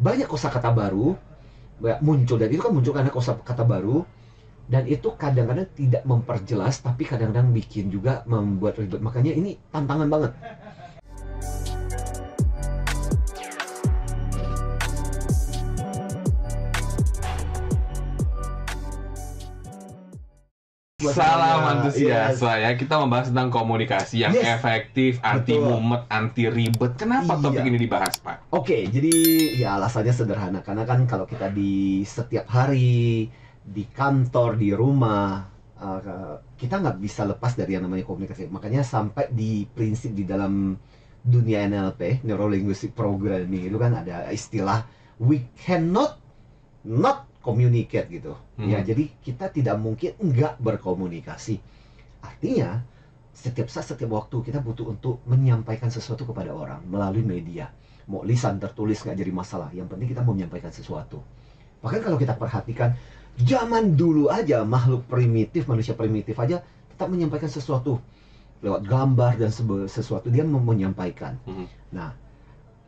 banyak kosakata baru muncul, dan itu kan muncul karena kosakata baru, dan itu kadang-kadang tidak memperjelas tapi kadang-kadang bikin juga membuat ribet. Makanya ini tantangan banget. Salam Yes. antusiasa ya, kita membahas tentang komunikasi yang Yes. efektif, anti Betul. mumet, anti ribet. Kenapa topik Iya. ini dibahas, Pak? Oke, jadi ya alasannya sederhana, karena kan kalau kita di setiap hari, di kantor, di rumah, kita nggak bisa lepas dari yang namanya komunikasi. Makanya sampai di prinsip di dalam dunia NLP, Neuro Linguistic Programming, itu kan ada istilah we cannot not communicate gitu. Ya, jadi kita tidak mungkin nggak berkomunikasi. Artinya, setiap saat, setiap waktu kita butuh untuk menyampaikan sesuatu kepada orang melalui media. Mau lisan, tertulis, nggak jadi masalah. Yang penting kita mau menyampaikan sesuatu. Bahkan kalau kita perhatikan, zaman dulu aja makhluk primitif, manusia primitif aja tetap menyampaikan sesuatu lewat gambar dan sesuatu, dia mau menyampaikan. Nah,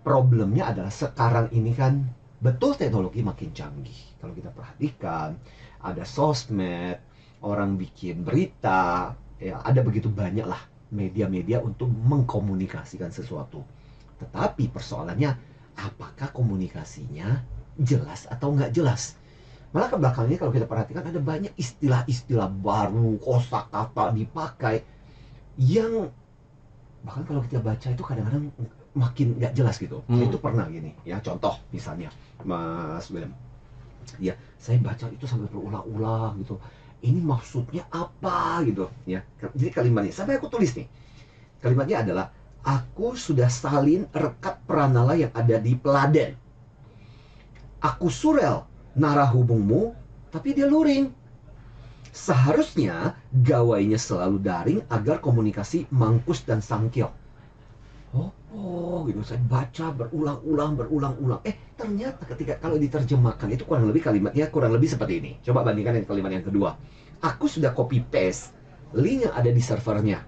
problemnya adalah sekarang ini kan betul teknologi makin canggih. Kalau kita perhatikan, ada sosmed, orang bikin berita, ya ada begitu banyak lah media-media untuk mengkomunikasikan sesuatu. Tetapi persoalannya, apakah komunikasinya jelas atau nggak jelas? Malah ke belakangnya kalau kita perhatikan ada banyak istilah-istilah baru, kosakata dipakai yang bahkan kalau kita baca itu kadang-kadang makin nggak jelas gitu. Saya itu pernah gini, ya contoh misalnya, Mas William. Ya, saya baca itu sampai berulang-ulang gitu. Ini maksudnya apa gitu, ya. Jadi kalimatnya, sampai aku tulis nih. Kalimatnya adalah, aku sudah salin rekat pranala yang ada di Peladen. Aku surel nara hubungmu, tapi dia luring. Seharusnya gawainya selalu daring agar komunikasi mangkus dan sangkyo. Oh gitu, saya baca berulang-ulang. Ternyata ketika kalau diterjemahkan itu kurang lebih kalimatnya kurang lebih seperti ini. Coba bandingkan dengan kalimat yang kedua. Aku sudah copy paste link yang ada di servernya.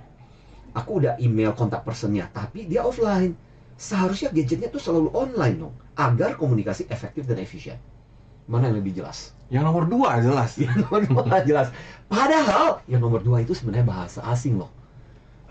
Aku udah email kontak personnya, tapi dia offline. Seharusnya gadgetnya tuh selalu online dong, agar komunikasi efektif dan efisien. Mana yang lebih jelas? Yang nomor 2 jelas. Yang nomor 2 jelas. Padahal yang nomor 2 itu sebenarnya bahasa asing loh.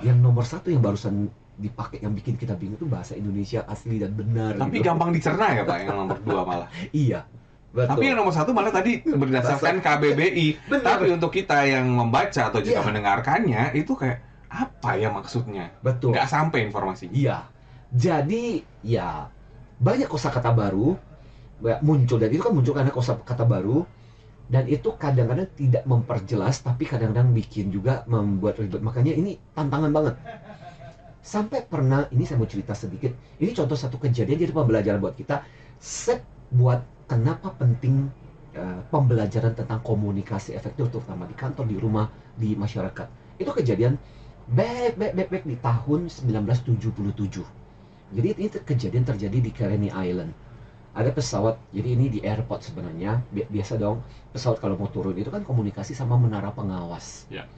Yang nomor 1 yang barusan dipakai, yang bikin kita bingung itu bahasa Indonesia asli dan benar. Tapi gitu. gampang dicerna ya, Pak, yang nomor 2 malah. Iya, betul. Tapi yang nomor 1 malah tadi berdasarkan KBBI. Benar. Tapi untuk kita yang membaca atau juga Iya. mendengarkannya, itu kayak apa ya maksudnya? Betul. Nggak sampai informasinya. Iya. Jadi ya banyak kosakata baru muncul, dan itu kan muncul karena kosakata baru, dan itu kadang-kadang tidak memperjelas tapi kadang-kadang bikin juga membuat ribet. Makanya ini tantangan banget. Sampai pernah, ini saya mau cerita sedikit. Ini contoh satu kejadian, jadi pembelajaran buat kita. Set buat kenapa penting pembelajaran tentang komunikasi efektif, terutama di kantor, di rumah, di masyarakat. Itu kejadian back di tahun 1977. Jadi ini kejadian terjadi di Karenni Island. Ada pesawat, jadi ini di airport sebenarnya. Biasa dong, pesawat kalau mau turun itu kan komunikasi sama menara pengawas. Ya.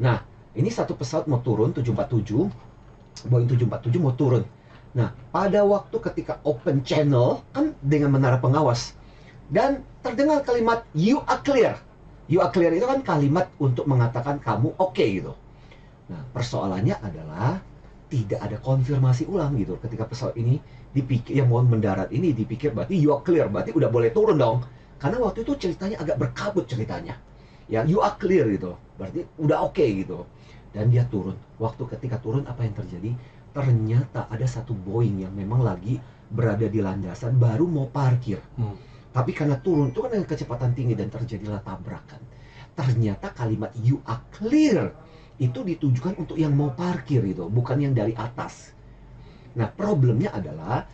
Nah, ini satu pesawat mau turun, 747, Boeing 747 mau turun. Nah, pada waktu ketika open channel, kan dengan menara pengawas, dan terdengar kalimat, you are clear. You are clear itu kan kalimat untuk mengatakan kamu oke gitu. Nah, persoalannya adalah tidak ada konfirmasi ulang gitu. Ketika pesawat ini dipikir, yang mau mendarat ini dipikir berarti you are clear, berarti udah boleh turun dong. Karena waktu itu ceritanya agak berkabut ceritanya. Ya, you are clear gitu, berarti udah oke gitu. Dan dia turun. Waktu ketika turun, apa yang terjadi? Ternyata ada satu Boeing yang memang lagi berada di landasan, baru mau parkir. Tapi karena turun itu kan dengan kecepatan tinggi dan terjadilah tabrakan. Ternyata kalimat you are clear itu ditujukan untuk yang mau parkir itu, bukan yang dari atas. Nah, problemnya adalah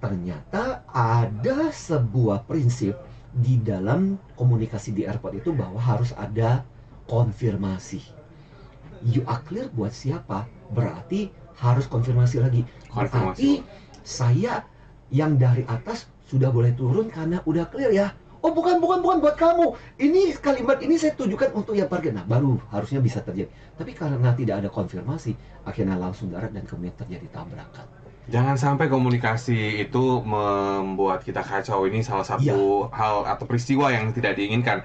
ternyata ada sebuah prinsip di dalam komunikasi di airport itu bahwa harus ada konfirmasi. You are clear buat siapa? Berarti harus konfirmasi lagi. Berarti saya yang dari atas sudah boleh turun karena udah clear ya. Oh bukan buat kamu. Ini kalimat ini saya tujukan untuk yang parkir. Nah, baru harusnya bisa terjadi. Tapi karena tidak ada konfirmasi, akhirnya langsung darat dan kemudian terjadi tabrakan. Jangan sampai komunikasi itu membuat kita kacau. Ini salah satu hal atau peristiwa yang tidak diinginkan.